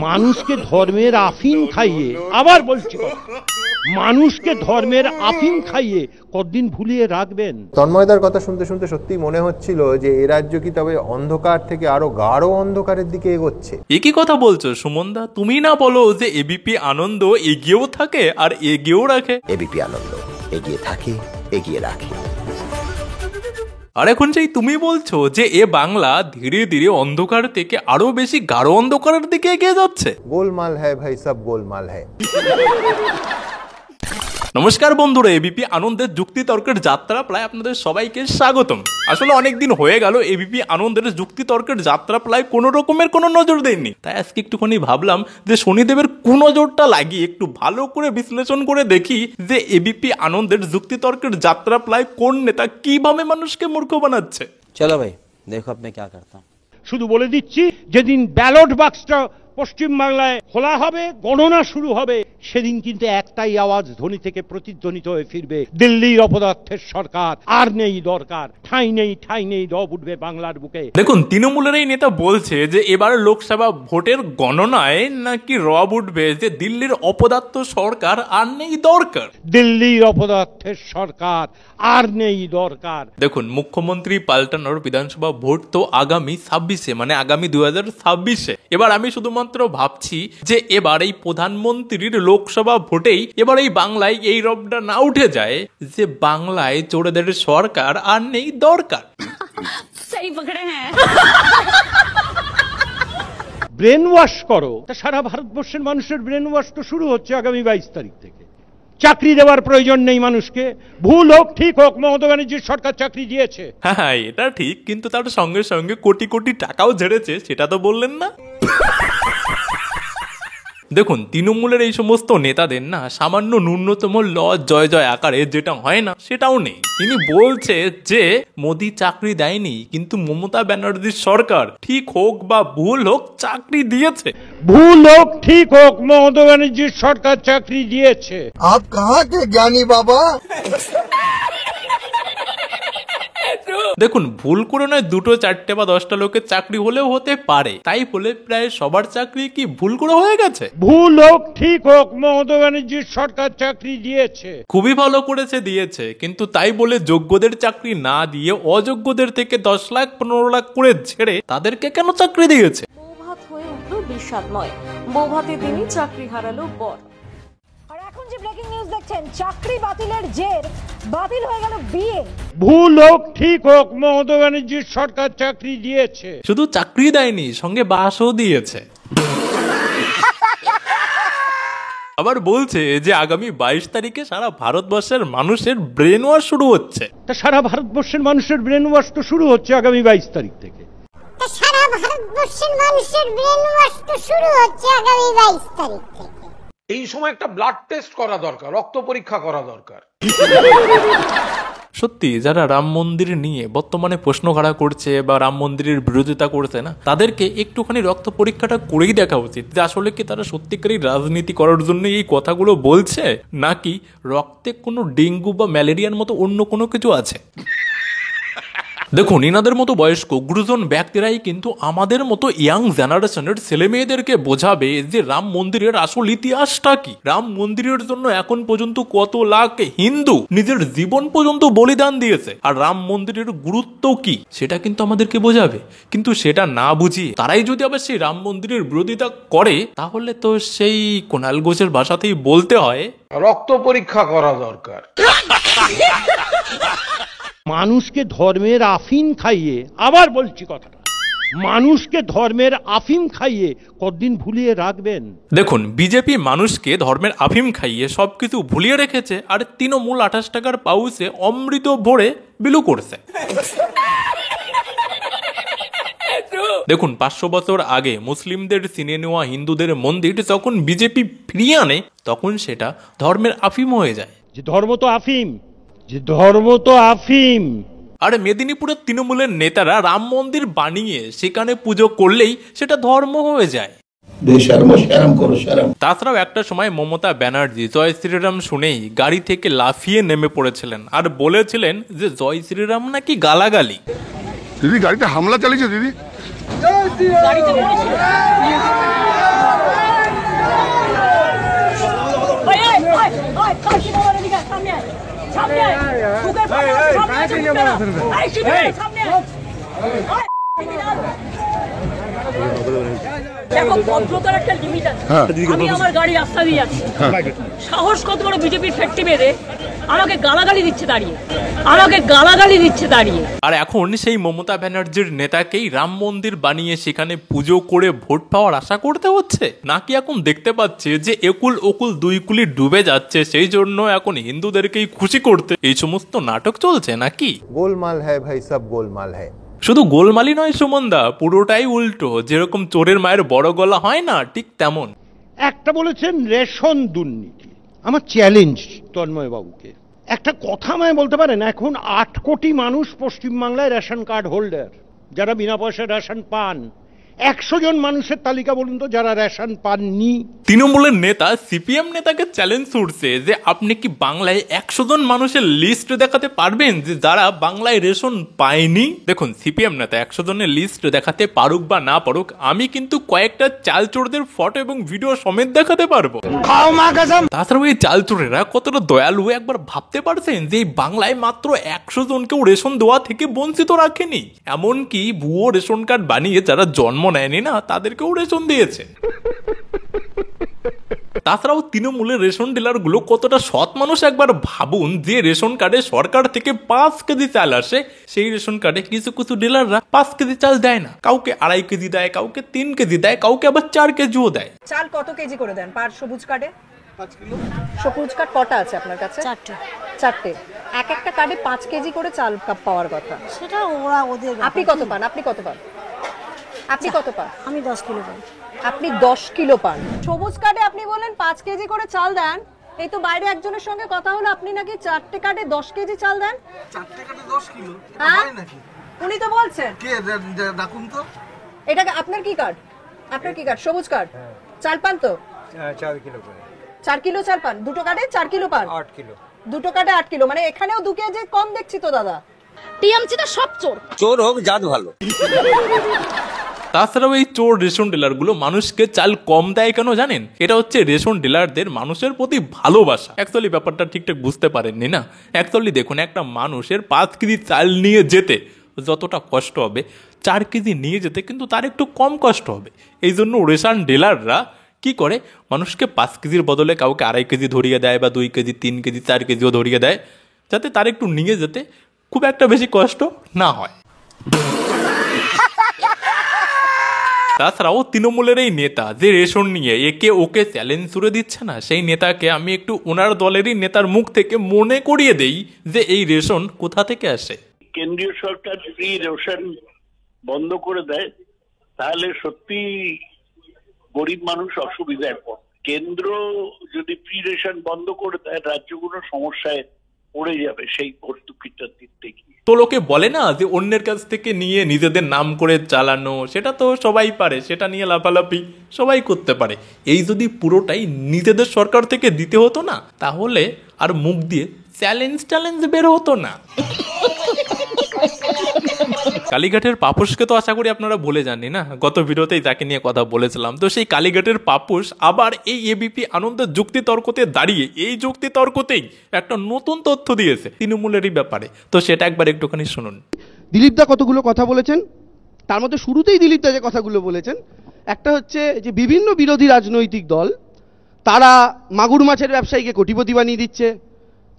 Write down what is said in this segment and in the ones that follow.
মানুষকে ধর্মের আফিম খাইয়ে, আবার বলছি মানুষকে ধর্মের আফিম খাইয়ে কতদিন ভুলিয়ে রাখবেন? তন্ময়দার কথা শুনতে শুনতে সত্যি মনে হচ্ছিল যে এ রাজ্য কি তবে অন্ধকার থেকে আরো গাঢ় অন্ধকারের দিকে এগোচ্ছে। একই কথা বলছো সুমনদা, তুমি না বলো যে এবিপি আনন্দ এগিয়েও থাকে আর এগিয়েও রাখে। এবিপি আনন্দ এগিয়ে থাকে, এগিয়ে রাখে। আর এখন সেই তুমি বলছো যে এ বাংলা ধীরে ধীরে অন্ধকার থেকে আরো বেশি গাঢ় অন্ধকারের দিকে এগিয়ে যাচ্ছে। গোলমাল হ্যায় ভাই, সব গোলমাল হ্যায়। নমস্কার বন্ধুরা, এবিপি আনন্দের যুক্তি তর্কের যাত্রা প্রায় আপনাদের সবাইকে স্বাগতম। আসলে অনেকদিন হয়ে গেল এবিপি আনন্দের যুক্তি তর্কের যাত্রা প্রায় কোনো রকমের কোনো নজর দেয়নি, তাই আজকে একটুখানি ভাবলাম যে শনিদেবের কুনজরটা লাগিয়ে একটু ভালো করে বিশ্লেষণ করে দেখি যে এবিপি আনন্দের যুক্তি তর্কের যাত্রা প্রায় কোন নেতা কিভাবে মানুষকে মূর্খ বানাচ্ছে। চলো ভাই দেখো আপনি কি করতে। শুধু বলে দিচ্ছি, যেদিন ব্যালট বাক্সটা পশ্চিমবাংলায় খোলা হবে, গণনা শুরু হবে, সেদিন কিন্তু একটাই আওয়াজ ধ্বনি থেকে প্রতিধ্বনিত হয়ে ফিরবে, দিল্লির অপদার্থের সরকার আর নেই দরকার, ঠাঁই নেই ঠাঁই নেই, রব উঠবে বাংলার বুকে। দেখুন, তৃণমূলের এই নেতা বলছে যে এবার লোকসভা ভোটের গণনায় নাকি রব উঠবে যে দিল্লির অপদার্থ সরকার আর নেই দরকার, দিল্লির অপদার্থের সরকার আর নেই দরকার। দেখুন, মুখ্যমন্ত্রী পাল্টানোর বিধানসভা ভোট তো আগামী 26-এ, মানে আগামী 2026-এ। এবার আমি শুধুমাত্র ভাবছি যে এবার এই প্রধানমন্ত্রীর লোকসভা ভোটেই এবার এই বাংলায় এই রবটা না উঠে যায় যে বাংলায় চোরেদের সরকার আর নেই দরকার। সহি পকড়ে হ্যাঁ। ব্রেন ওয়াশ করো, সারা ভারতবর্ষের মানুষের ব্রেন ওয়াশ তো শুরু হচ্ছে আগামী 22 তারিখ থেকে। চাকরি দেওয়ার প্রয়োজন নেই মানুষকে, ভুল হোক ঠিক হোক, মমতা ব্যানার্জির সরকার চাকরি দিয়েছে। হ্যাঁ, এটা ঠিক, কিন্তু তার সঙ্গে সঙ্গে কোটি কোটি টাকাও ঝেড়েছে, সেটা তো বললেন না। দেখুন, তৃণমূলের এই সমস্ত নেতাদের না সামান্য ন্যূনতম জয় জয় আকারে যেটা হয় না সেটাও নেই। তিনি বলছে যে মোদি চাকরি দেয়নি, কিন্তু মমতা ব্যানার্জির সরকার ঠিক হোক বা ভুল হোক চাকরি দিয়েছে। ভুল হোক ঠিক হোক, মমতা ব্যানার্জির সরকার চাকরি দিয়েছে। আপ কাহা কে জ্ঞানী বাবা? দেখুন, ভুল করে নয় 2, 4 বা 10টা লোকের চাকরি হলেও হতে পারে, তাই বলে প্রায় সবার চাকরি কি ভুল করে হয়ে গেছে? ভুল হোক ঠিক হোক, মমতা ব্যানার্জির সরকার চাকরি দিয়েছে। খুবই ভালো করেছে, দিয়েছে, কিন্তু তাই বলে যোগ্যদের চাকরি না দিয়ে অযোগ্যদের থেকে 10 লাখ 15 লাখ করে ছেড়ে তাদেরকে কেন চাকরি দিয়েছে? বৌভাত হয়ে উঠল বিষাদময়, বৌভাতে তিনি চাকরি হারালো বর। আর এখন যে ব্রেকিং নিউজ দেখছেন, চাকরি বাতিলের জের বাতিল হয়ে গেল বিয়ে। ভুল হোক ঠিক হোক, মমতা ব্যানার্জির সরকার চাকরি দিয়েছে। শুধু চাকরি দেয়নি, সঙ্গে বাসও দিয়েছে। আবার বলছে যে আগামী 22 তারিখে সারা ভারতবর্ষের মানুষের ব্রেন ওয়াশ শুরু হচ্ছে। সারা ভারতবর্ষের মানুষের ব্রেন ওয়াশ তো শুরু হচ্ছে আগামী 22 তারিখ থেকে। সারা ভারতবর্ষের মানুষের ব্রেন ওয়াশ তো শুরু হচ্ছে আগামী 22 তারিখ থেকে। এই সময় একটা ব্লাড টেস্ট করা দরকার, রক্ত পরীক্ষা করা দরকার। সত্যি, যারা রাম মন্দির নিয়ে বর্তমানে প্রশ্ন খাড়া করছে বা রাম মন্দিরের বিরোধিতা করছে না, তাদেরকে একটুখানি রক্ত পরীক্ষাটা করেই দেখা উচিত যে আসলে কি তারা সত্যিকারই রাজনীতি করার জন্য এই কথাগুলো বলছে, নাকি রক্তে কোনো ডেঙ্গু বা ম্যালেরিয়ার মতো অন্য কোনো কিছু আছে। দেখুন, ইনাদের মতো বয়স্ক গুরুজন ব্যক্তিরাই কিন্তু আমাদের মতো ইয়াং জেনারেশনের ছেলে মেয়েদেরকে বোঝাবে যে রাম মন্দিরের আসল ইতিহাসটা কি, রাম মন্দিরের জন্য এখন পর্যন্ত কত লাখ হিন্দু নিজের জীবন পর্যন্ত বলিদান দিয়েছে, আর রাম মন্দিরের গুরুত্ব কি সেটা কিন্তু আমাদেরকে বোঝাবে। কিন্তু সেটা না বুঝিয়ে তারাই যদি আবার সেই রাম মন্দিরের বিরোধিতা করে, তাহলে তো সেই কোনাল ঘোষের ভাষাতেই বলতে হয় রক্ত পরীক্ষা করা দরকার। মানুষকে ধর্মের আফিম খাইয়ে, আবার বলছি কথাটা, মানুষকে ধর্মের আফিম খাইয়ে কতদিন ভুলিয়ে রাখবেন? দেখুন, বিজেপি মানুষকে ধর্মের আফিম খাইয়ে সবকিছু ভুলিয়ে রেখেছে, আর তৃণমূল 28 টাকার পাউচে অমৃত ভরে বিলু করছে। দেখুন, 500 বছর আগে মুসলিমদের চিনে নেওয়া হিন্দুদের মন্দির যখন বিজেপি ফিরিয়ে আনে, তখন সেটা ধর্মের আফিম হয়ে যায়। যে ধর্ম তো আফিম, যে ধর্ম তো আফিম। আর মেদিনীপুরের তৃণমূলের নেতারা রাম মন্দির বানিয়ে সেখানে পুজো করলেই সেটা ধর্ম হয়ে যায়। তাছাড়াও একটা সময় মমতা ব্যানার্জি জয় শ্রীরাম শুনেই গাড়ি থেকে লাফিয়ে নেমে পড়েছিলেন আর বলেছিলেন যে জয় শ্রীরাম নাকি গালাগালি। দিদি গাড়িতে হামলা চালিয়েছে দিদি। দেখো, ভদ্রতার একটা লিমিট আছে। আমি আমার গাড়ি রাস্তা দিয়ে যাচ্ছি, সাহস কত বড় বিজেপির ফ্যাক্টরি বেঁধে আমাকে গালাগালি দিচ্ছে দাঁড়িয়ে। আর এখন সেই মমতা ব্যানার্জির নেতাকেই রাম মন্দির বানিয়ে সেখানে পুজো করে ভোট পাওয়ার আশা করতে হচ্ছে, নাকি এখন দেখতে পাচ্ছে যে একুল ওকুল দুই কুলি ডুবে যাচ্ছে, সেই জন্য এখন হিন্দুদেরকেই খুশি করতে এই সমস্ত নাটক চলছে নাকি? গোলমাল হ্যায় ভাই, সব গোলমাল হ্যায়। শুধু গোলমালি নয় সুমনদা, পুরোটাই উল্টো। যেরকম চোরের মায়ের বড় গলা হয় না, ঠিক তেমন। একটা বলেছেন রেশন দুর্নীতি। আমার চ্যালেঞ্জ তন্ময় বাবুকে, একটা কথা আমায় বলতে পারেন, এখন 8 কোটি মানুষ পশ্চিমবাংলায় রেশন কার্ড হোল্ডার, যারা বিনা পয়সায় রেশন পান। 100 জন মানুষের তালিকা বলুন তো যারা রেশন পাননি। তৃণমূলের নেতা সিপিএম নেতাকে চ্যালেঞ্জ ছুড়ছে যে আপনি কি বাংলায় 100 জন মানুষের লিস্ট দেখাতে পারবেন যে যারা বাংলায় রেশন পায়নি? দেখুন, সিপিএম নেতা 100 জনের লিস্ট দেখাতে পারুক বা না পারুক, আমি কিন্তু কয়েকটা চালচোরদের ফটো এবং ভিডিও সমেত দেখাতে পারবো। তাছাড়াও এই চালচোরেরা কতটা দয়ালু একবার ভাবতে পারছেন যে বাংলায় মাত্র 100 জনকেও রেশন দেওয়া থেকে বঞ্চিত রাখেনি, এমনকি ভুয়ো রেশন কার্ড বানিয়ে যারা জন্ম নেয়নি না তাদেরকেও রেশন দিয়েছে। তাছাড়াও তৃণমূলের রেশন ডিলার গুলো কতটা সৎ মানুষ একবার ভাবুন, যে রেশন কার্ডে সরকার থেকে 5 কেজি চাল আসে, সেই রেশন কার্ডে কিছু কিছু ডিলাররা 5 কেজি চাল দেয় না, কাউকে 2.5 কেজি দেয়, কাউকে 3 কেজি দেয়, কাউকে আবার 4 কেজিও দেয়। চাল কত কেজি করে দেন পার সবুজ কার্ডে? 5 কিলো। সবুজ কার্ড কটা আছে আপনার কাছে? 4টে। এক একটা কার্ডে 5 কেজি করে চাল পাওয়ার কথা। সেটা ওরা ওদের। আপনি কত পান? আপনি কত পান? আমি 10 কিলো পাই। আপনি 10 কিলো পান। সবুজ কার্ডে আপনি বলেন 5 কেজি করে চাল দেন। এই তো বাইরে একজনের সঙ্গে কথা হলো, আপনি নাকি 4টে কার্ডে 10 কেজি চাল দেন। 4টে কার্ডে 10 কিলো হয় নাকি? উনি তো বলছেন। কে ডাকুন তো। এটা আপনার কি কার্ড? আপনার কি কার্ড? সবুজ কার্ড। চাল পান তো? 4 কিলো করে। 4 কিলো চাল পান। দুটো কার্ডে 4 কিলো পান। 8 কিলো। দুটো কার্ডে 8 কিলো, মানে এখানেও 2 কেজি কম দেখছি তো দাদা। টিএমসিটা সব চোর হোক জাত ভালো। তাছাড়াও এই চোর রেশন ডিলার গুলো মানুষকে চাল কম দেয় কেন জানেন? এটা হচ্ছে রেশন ডিলারদের মানুষের প্রতি ভালোবাসা। অ্যাকচুয়ালি ব্যাপারটা ঠিকঠাক বুঝতে পারেননি না। অ্যাকচুয়ালি দেখুন, একটা মানুষের 5 কেজি চাল নিয়ে যেতে যতটা কষ্ট হবে, 4 কেজি নিয়ে যেতে কিন্তু তার একটু কম কষ্ট হবে। এই জন্য রেশন ডিলাররা কি করে, মানুষকে 5 কেজির বদলে কাউকে 2.5 কেজি ধরিয়ে দেয়, বা 2 কেজি, 3 কেজি, 4 কেজিও ধরিয়ে দেয়, যাতে তার একটু নিয়ে যেতে খুব একটা বেশি কষ্ট না হয়। তাছাড়াও তৃণমূলের এই নেতা যে রেশন নিয়ে একে ওকে চ্যালেঞ্জ ছুড়ে দিচ্ছে না, সেই নেতাকে আমি একটু ওনার দলেরই নেতার মুখ থেকে মনে করিয়ে দেই যে এই রেশন কোথা থেকে আসে। কেন্দ্রীয় সরকার ফ্রি রেশন বন্ধ করে দেয়, তাহলে সত্যি গরিব মানুষ অসুবিধায় পড়ে। কেন্দ্র যদি ফ্রি রেশন বন্ধ করে দেয়, রাজ্যগুলো সমস্যায় পড়ে যাবে সেই ভর্তুকিটার দিক থেকে। তো লোকে বলে না যে অন্যের কাছ থেকে নিয়ে নিজেদের নাম করে চালানো, সেটা তো সবাই পারে, সেটা নিয়ে লাফালাফি সবাই করতে পারে। এই যদি পুরোটাই নিজেদের সরকার থেকে দিতে হতো না, তাহলে আর মুখ দিয়ে চ্যালেঞ্জ বের হতো না। কালীঘাটের পাপুসকে তো আশা করি আপনারা ভুলে যাননি না, গত ভিডিওতেই তাকে নিয়ে কথা বলেছিলাম। তো সেই কালীঘাটের পাপুস আবার এই এবিপি আনন্দের যুক্তি তর্কতে দাঁড়িয়ে এই যুক্তি তর্কতেই একটা নতুন তথ্য দিয়েছে তৃণমূলেরই ব্যাপারে। তো সেটা একবার একটুখানি শুনুন। দিলীপদা কতগুলো কথা বলেছেন, তার মধ্যে শুরুতেই দিলীপদা যে কথাগুলো বলেছেন, একটা হচ্ছে যে বিভিন্ন বিরোধী রাজনৈতিক দল তারা মাগুর মাছের ব্যবসায়ীকে কোটিপতি বানিয়ে দিচ্ছে,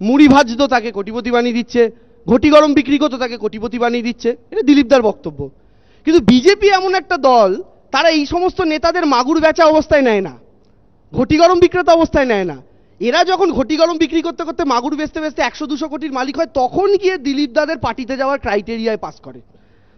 মুড়ি ভাজতো তাকে কোটিপতি বানিয়ে দিচ্ছে, ঘটি গরম বিক্রি করতো তাকে কোটিপতি বানিয়ে দিচ্ছে। এটা দিলীপদার বক্তব্য। কিন্তু বিজেপি এমন একটা দল, তারা এই সমস্ত নেতাদের মাগুর বেচা অবস্থায় নেয় না, ঘটি গরম বিক্রেতা অবস্থায় নেয় না। এরা যখন ঘটি গরম বিক্রি করতে করতে মাগুর বেচতে বেচতে 100-200 কোটির মালিক হয়, তখন গিয়ে দিলীপদাদের পার্টিতে যাওয়ার ক্রাইটেরিয়ায় পাস করে।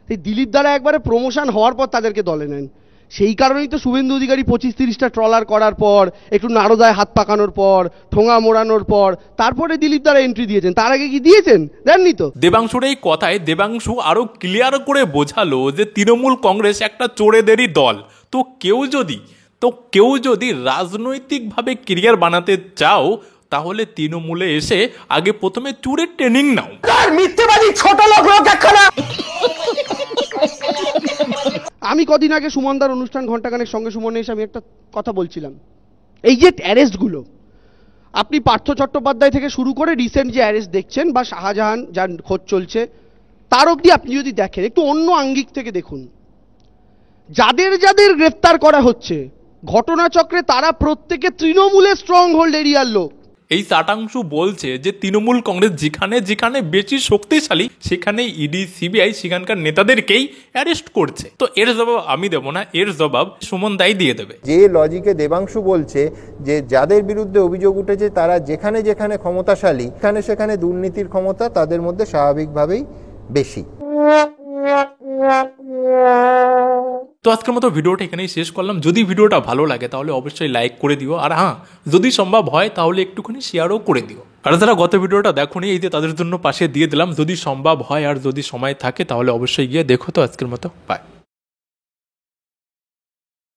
সেই দিলীপদারা একবারে প্রমোশন হওয়ার পর তাদেরকে দলে নেন। সেই কারণেই তো শুভেন্দু অধিকারী 25-30টা ট্রলার করার পর, একটু নারদায় হাত পাকানোর পর, ঠোঙা মোড়ানোর পর, তারপরে দিলীপদারা এন্ট্রি দিয়েছেন। তার আগে কি দিয়েছেন দেননি তো। দেবাংশুর এই কথায় দেবাংশু আরো ক্লিয়ার করে বোঝালো যে তৃণমূল কংগ্রেস একটা চোরেদেরই দল। তো কেউ যদি রাজনৈতিকভাবে ক্যারিয়ার বানাতে চাও, তাহলে তৃণমূলে এসে আগে প্রথমে চোরের ট্রেনিং নাও। মিথ্যেবাদী ছোট লোক একখানা। আমি কদিন আগে সুমনদার অনুষ্ঠান ঘন্টাখানেক সঙ্গে সুমনে এসে আমি একটা কথা বলছিলাম, এই যে অ্যারেস্টগুলো, আপনি পার্থ চট্টোপাধ্যায় থেকে শুরু করে রিসেন্ট যে অ্যারেস্ট দেখছেন বা শাহজাহান যার খোঁজ চলছে তার অবধি আপনি যদি দেখেন, একটু অন্য আঙ্গিক থেকে দেখুন, যাদের যাদের গ্রেফতার করা হচ্ছে ঘটনাচক্রে তারা প্রত্যেকে তৃণমূলের স্ট্রং হোল্ড এরিয়ার লোক। এই চাটাংশু বলছে যে তৃণমূল কংগ্রেস যেখানে যেখানে বেশি শক্তিশালী সেখানে ইডি সিবিআই সেখানকার নেতাদেরকেই অ্যারেস্ট করছে। তো এর জবাব আমি দেবো না, এর জবাব সুমন দাই দিয়ে দেবে। যে লজিকে দেবাংশু বলছে যে যাদের বিরুদ্ধে অভিযোগ উঠেছে তারা যেখানে যেখানে ক্ষমতাশালী সেখানে দুর্নীতির ক্ষমতা তাদের মধ্যে স্বাভাবিকভাবেই বেশি। তো আজকের মতো ভিডিওটা এখানেই শেষ করলাম। যদি ভিডিওটা ভালো লাগে তাহলে অবশ্যই লাইক করে দিও, আর হ্যাঁ যদি সম্ভব হয় তাহলে একটুখানি শেয়ারও করে দিও। আর যারা গত ভিডিওটা দেখোনি এই যে তাদের জন্য পাশে দিয়ে দিলাম, যদি সম্ভব হয় আর যদি সময় থাকে তাহলে অবশ্যই গিয়ে দেখো। তো আজকের মতো বাই।